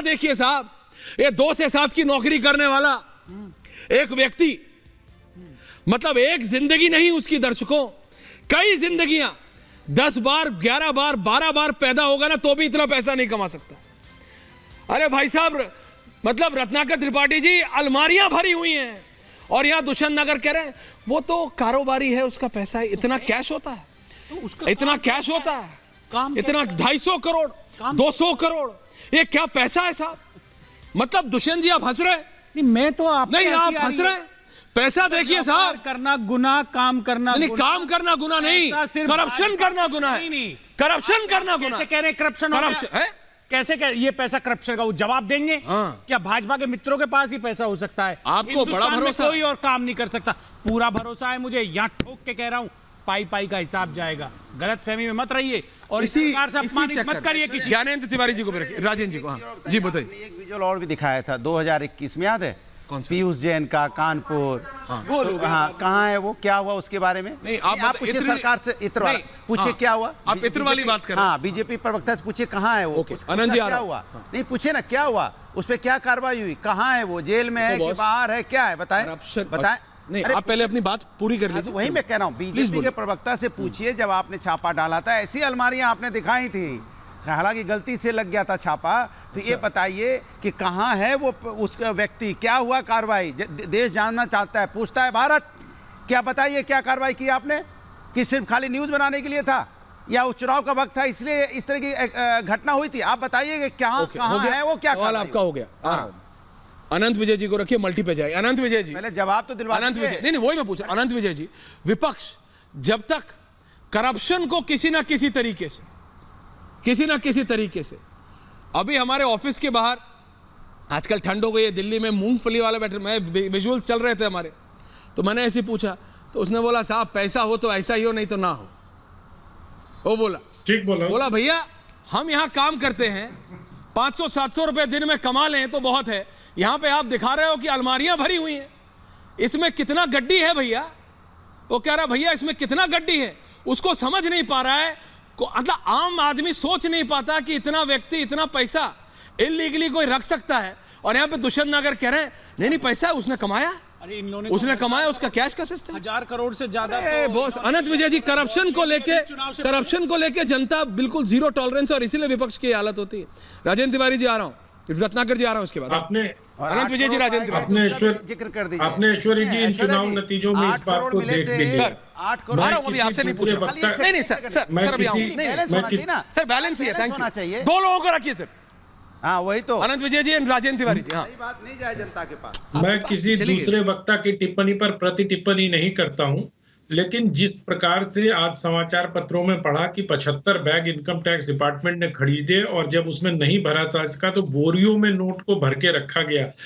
देखिए साहब, ये 2 से 7 की नौकरी करने वाला एक व्यक्ति, मतलब एक जिंदगी नहीं उसकी दर्शकों, कई जिंदगियां, 10 बार 11 बार 12 बार पैदा होगा ना तो भी इतना पैसा नहीं कमा सकता। अरे भाई साहब, मतलब रत्नाकर त्रिपाठी जी अलमारियां भरी हुई हैं और यहां दुष्यंत नगर कह रहे हैं वो तो कारोबारी है, उसका पैसा है। इतना कैश होता है, तो उसका इतना कैश होता है, काम इतना 250 करोड़ 200 करोड़, ये क्या पैसा है साहब? मतलब दुष्यंत जी आप हंस रहे हैं? नहीं, मैं तो आप नहीं, आप हंस रहे हैं। पैसा देखिए साहब, करना गुनाह, काम करना नहीं, काम करना गुनाह नहीं, करप्शन करना गुनाह है। नहीं, करप्शन करना गुनाह कैसे कह रहे हैं करप्शन है? कैसे ये पैसा करप्शन का वो जवाब देंगे? हाँ। क्या भाजपा के मित्रों के पास ही पैसा हो सकता है? आपको बड़ा भरोसा, कोई और काम नहीं कर सकता। पूरा भरोसा है मुझे, यहाँ ठोक के कह रहा हूँ, पाई पाई का हिसाब जाएगा। गलत फहमी में मत रहिए और इसी प्रकार से अपमानित मत करिए किसी। ज्ञानेंद्र तिवारी जी को भी रखिए, राजेंद्र जी को। हाँ जी बताइए। एक विजुअल और भी दिखाया था 2021 में, याद है? कौन सा? पीयूष जैन का कानपुर। हाँ। तो हाँ, कहाँ है वो, क्या हुआ उसके बारे में? नहीं, आप पूछिए सरकार से, इत्र वाला पूछिए हाँ, क्या हुआ। आप इत्र वाली बात कर रहे हैं। हाँ, बीजेपी प्रवक्ता से पूछिए कहाँ है वो, आनंद जी क्या हुआ? नहीं, पूछे ना क्या हुआ, उस पर क्या कार्रवाई हुई, कहाँ है वो, जेल में है कि बाहर है, क्या है, बताएं बताएं। नहीं, आप पहले अपनी बात पूरी कर लीजिए। वही मैं कह रहा हूँ, बीजेपी के प्रवक्ता से पूछिए, जब आपने छापा डाला था ऐसी अलमारियां आपने दिखाई थी, हालांकि गलती से लग गया था छापा, तो ये बताइए कि कहाँ है वो उस व्यक्ति, क्या हुआ कार्रवाई? देश जानना चाहता है, पूछता है भारत। क्या बताइए, क्या कार्रवाई की आपने? कि सिर्फ खाली न्यूज बनाने के लिए था या उस चुनाव का वक्त था इसलिए इस तरह की घटना हुई थी? आप बताइए कि क्या कहाँ है वो, क्या सवाल आपका हो गया। अनंत विजय जी को रखिए, मल्टी पे जाए। अनंत विजय जी पहले जवाब तो दिलवा। अनंत विजय, नहीं वही मैं पूछा। अनंत विजय जी, विपक्ष जब तक करप्शन को किसी ना किसी तरीके से, अभी हमारे ऑफिस के बाहर आजकल ठंड हो गई है, दिल्ली में मूंगफली वाला बैठे, मैं विजुअल्स चल रहे थे हमारे, तो मैंने ऐसे पूछा तो उसने बोला साहब पैसा हो तो ऐसा ही हो, नहीं तो ना हो। वो बोला ठीक, बोला भैया हम यहाँ काम करते हैं, 500-700 रुपए दिन में कमा लें तो बहुत है, यहाँ पे आप दिखा रहे हो कि अलमारियां भरी हुई हैं, इसमें कितना गड्डी है भैया? वो कह रहा भैया इसमें कितना गड्डी है, उसको समझ नहीं पा रहा है, मतलब आम आदमी सोच नहीं पाता कि इतना व्यक्ति इतना पैसा इलीगली कोई रख सकता है। और यहाँ पे दुष्यंत नगर कह रहे हैं नहीं पैसा है उसने कमाया। अरे इन लोगों ने उसने कमाया, उसका कैश का सिस्टम 1000 करोड़ से ज्यादा। बॉस अनंत विजय जी, करप्शन को लेके जनता बिल्कुल जीरो टॉलरेंस, और इसीलिए विपक्ष की हालत होती है। राजेंद्र तिवारी जी आ रहा हूँ, रत्नाकर जी आ रहा हूँ, उसके बाद आपने अनंत विजय जी, राजेंद्र जिक्र कर दीजिए। आपने ऐश्वर्य जी इन चुनाव नतीजों में इस बात को देख भी लिया। 8 करोड़ अभी आपसे नहीं पूछ रहा। नहीं सर बैलेंस ही है। Thank you. 2 लोगों को रखिए सर। हाँ वही तो, अनंत विजय जी, राजेंद्र तिवारी जी। हाँ, बात नहीं जाए जनता के पास। मैं किसी दूसरे वक्ता की टिप्पणी पर प्रति टिप्पणी नहीं करता हूं, लेकिन जिस प्रकार से आज समाचार पत्रों में पढ़ा कि 75 बैग इनकम टैक्स डिपार्टमेंट ने खरीदे और जब उसमें नहीं भरा जा सका तो बोरियों में नोट को भर के रखा गया,